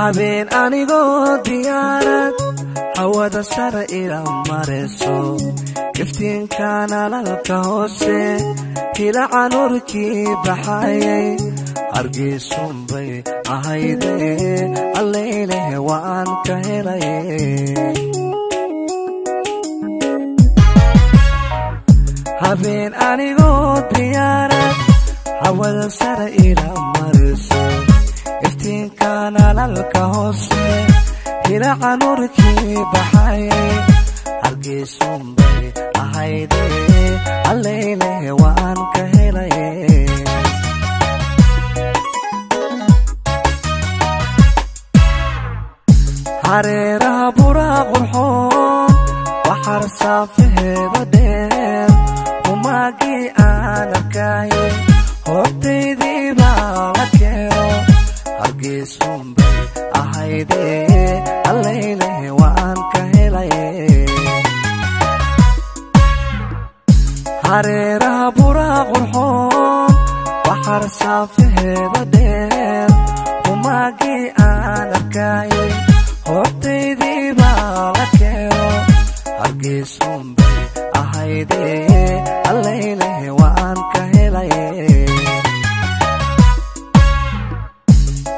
habeen anigoo diyaarad hawada sare ila marayso iftiinkan alalka hoose hilaca nuurkii baxayay hargeysun bay ahayde alleyleh waan ka helay habeen anigoo diyaarad hawada sare ila marayso iftiinkan alalka hoose hilaca nuurkii baxayay hargeysun bay ahayde alleyleh waan ka helay hareeraha buraaq qurxoon waxar saafaheeda dheer umaagii aan arkayay hortaydii baa la keeno hargeysun bay ahayde alleyleh waan ka helay hareeraha buraaq qurxoon waxar saafaheeda dheer umaagii aan arkayay hortaydii baa la keeno hargeysun bay ahayde alleyleh waan ka helay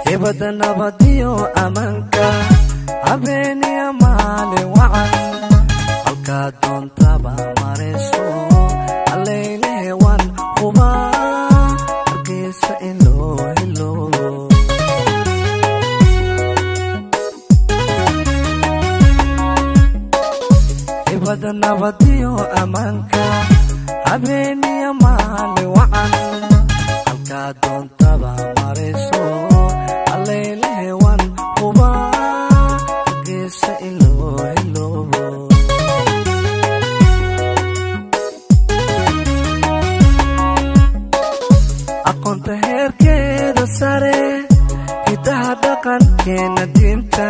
hibada nabadiyo ammaanka habeeniya maalin wacan halkaa doontaba marayso alleyleh waan hubaa hargeysa in loo helo hibada nabadiyo ammaanka habeeniya maalin wacan halkaa doontaba marayso alleyleh waan hubaa hargeysa in loo helo aqoonta heerkeeda sare hidaha dhaqankeena diinta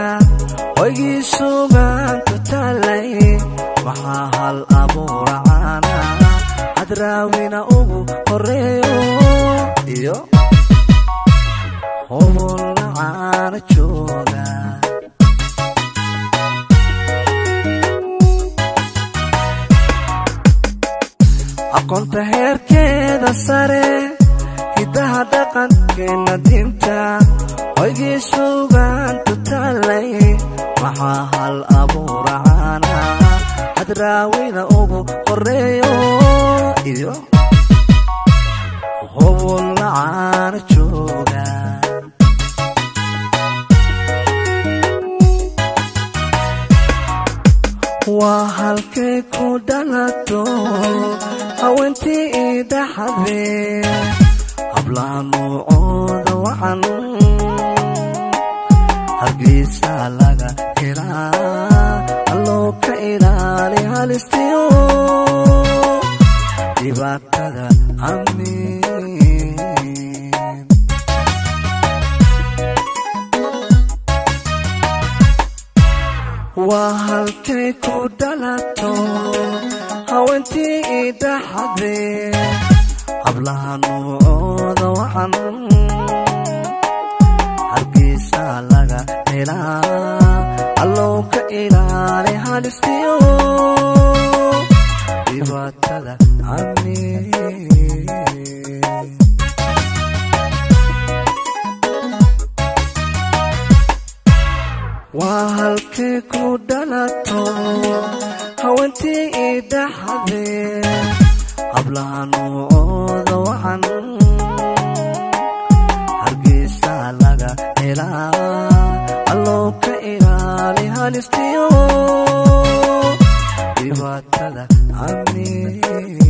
hoygii sugaanta taalay waxaa hal abuura caana hadraawina ugu horeeyo iyo hubulna caana jooga aqoonta heerkeeda sare hidaha dhaqankeena diinta hoygii sugaanta taalay waxaa hal abuura caana hadraawina ugu horeeyo iyo hubulna caana jooga waa halkay ku dhalato haweentii idhaxadee hablaha nuucooda wacan hargeysa laga helaa alloo ka ilaali halistiyo dhibaatada amiin waa halkay ku dhalato haweentii idhaxadee hablaha nuucooda wacan hargeysa laga helaa alloo ka ilaali halistiyo dhibaatada amiin waa halkay ku dhalato haweentii idhaxadee hablaha nuucooda wacan hargeysa laga helaa alloo ka ilaali halistiyo dhibaatada amiin